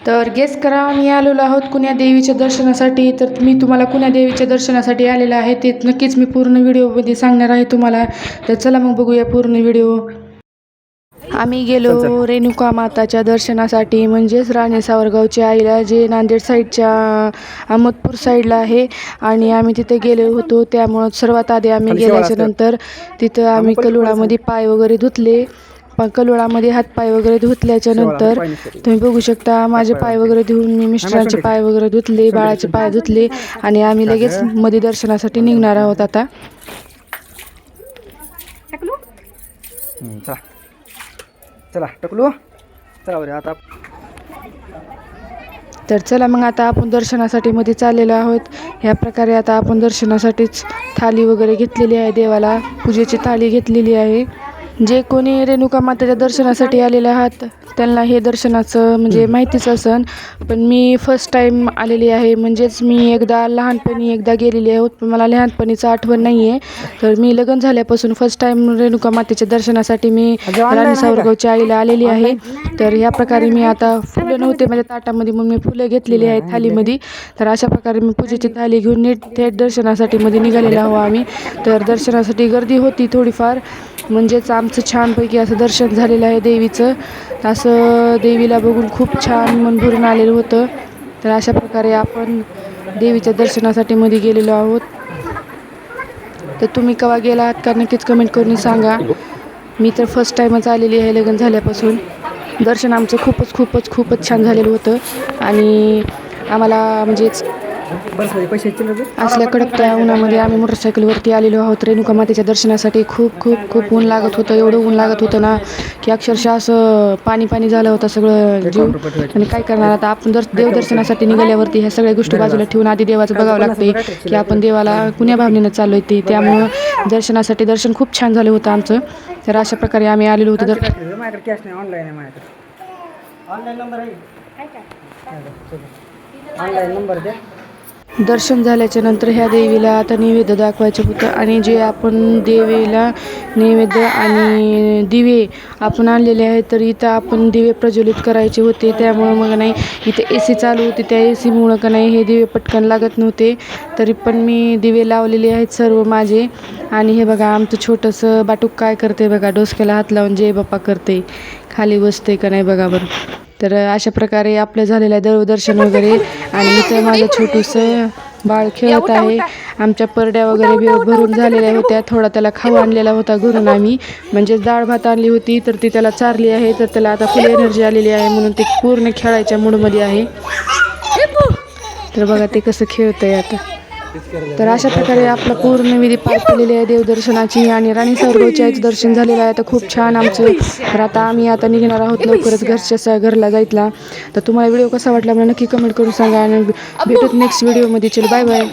तर गेस करा आम्ही आलेलो आहोत कुण्या देवीच्या दर्शनासाठी. तर मी तुम्हाला कुण्या देवीच्या दर्शनासाठी आलेलं आहे ते नक्कीच मी पूर्ण व्हिडिओमध्ये सांगणार आहे तुम्हाला. तर चला मग बघूया पूर्ण व्हिडिओ. आम्ही गेलो रेणुका माताच्या दर्शनासाठी, म्हणजेच राणी सावरगावच्या आईला, जे नांदेड साईडच्या अहमदपूर साईडला आहे. आणि आम्ही तिथे गेलो होतो. त्यामुळं सर्वात आधी आम्ही गेल्याच्या नंतर तिथं आम्ही कलुळामध्ये पाय वगैरे धुतले. पण कलुळामध्ये हातपाय वगैरे धुतल्याच्या नंतर तुम्ही बघू शकता माझे पाय वगैरे धुवून मी मिस्टरांचे पाय वगैरे धुतले, बाळाचे पाय धुतले आणि आम्ही लगेच मध्ये दर्शनासाठी निघणार आहोत आता. चला टकलू, चला बरं आता. तर चला मग आता आपण दर्शनासाठी मध्ये चाललेलो आहोत. ह्या प्रकारे आता आपण दर्शनासाठीच थाली वगैरे घेतलेली आहे, देवाला पूजेची थाली घेतलेली आहे. जे कोणी रेणुका मातेच्या दर्शनासाठी आलेले आहात त्यांना हे दर्शनाचं म्हणजे माहितीच असन. पण मी फर्स्ट टाईम आलेली आहे, म्हणजेच मी एकदा लहानपणी एकदा गेलेली आहोत, पण मला लहानपणीचं आठवण नाही आहे. तर मी लग्न झाल्यापासून फर्स्ट टाईम रेणुका मातेच्या दर्शनासाठी मी राणी सावरगावच्या आईला आलेली आहे. तर ह्या प्रकारे मी आता फुलं नव्हते माझ्या ताटामध्ये म्हणून मी फुलं घेतलेली आहेत थालीमध्ये. तर अशा प्रकारे मी पूजेची थाली घेऊन नीट थेट दर्शनासाठी मध्ये निघालेलो आहो आम्ही. तर दर्शनासाठी गर्दी होती थोडीफार, म्हणजेच आमचं छानपैकी असं दर्शन झालेलं आहे देवीचं. असं देवीला बघून खूप छान मन भरून आलेलं होतं. तर अशा प्रकारे आपण देवीच्या दर्शनासाठी मध्ये गेलेलो आहोत. तर तुम्ही केव्हा गेला आहात का नक्कीच कमेंट करून सांगा. मी तर फर्स्ट टाईमच आलेली आहे लग्न झाल्यापासून. दर्शन आमचं खूपच छान झालेलं होतं. आणि आम्हाला म्हणजेच असल्या कडकत्या उन्हामध्ये आम्ही मोटरसायकलवरती आलेलो आहोत रेणुका मातेच्या दर्शनासाठी. खूप ऊन लागत होतं, एवढं ऊन लागत होतं ना की अक्षरशः असं पाणी झालं होतं सगळं जीव. आणि काय करणार आता आपण देवदर्शनासाठी निघाल्यावरती ह्या सगळ्या गोष्टी बाजूला ठेवून आधी देवाचं बघावं लागते की आपण देवाला कुण्या भावनेनं चाललो आहे ते. त्यामुळं दर्शनासाठी दर्शन खूप छान झालं होतं आमचं. तर अशा प्रकारे आम्ही आलेलो होतो. दर्शन झाल्याच्या नंतर ह्या देवीला आता नैवेद्य दाखवायचं होतं. आणि जे आपण देवीला नैवेद्य आणि दिवे आपण आणलेले आहेत, तर इथं आपण दिवे प्रज्वलित करायचे होते. त्यामुळं मग नाही इथे AC चालू होती, त्या AC मुळं का नाही हे दिवे पटकन लागत नव्हते. तरी पण मी दिवे लावलेले आहेत सर्व माझे. आणि हे बघा आमचं छोटंसं बाटूक काय करते बघा, डोसक्याला हात लावून जय बाप्पा करते, खाली बसते का नाही बघा बरं. तर अशा प्रकारे आपलं झालेलं आहे देवदर्शन वगैरे. आणि इथं माझं छोटंसं बाळ खेळत आहे. आमच्या परड्या वगैरे भरून झालेल्या होत्या. थोडा त्याला खाऊ आणलेला होता घरून आम्ही, म्हणजे डाळ भात आणली होती तर ती त्याला चारली आहे. तर त्याला आता फुल एनर्जी आलेली आहे म्हणून ते पूर्ण खेळायच्या मूडमध्ये आहे. तर बघा ते कसं खेळतंय आता. तर अशा प्रकारे आपलं पूर्ण विधी पार केलेली आहे देवदर्शनाची. आणि राणी सावरगावच्या आईचं दर्शन झालेलं आहे आता खूप छान आमचं. तर आता आम्ही आता निघणार आहोत लवकरच घरला जायला. तर तुम्हाला व्हिडिओ कसा वाटला मला नक्की कमेंट करून सांगा. आणि भेटूत नेक्स्ट व्हिडिओमध्ये. चल बाय बाय.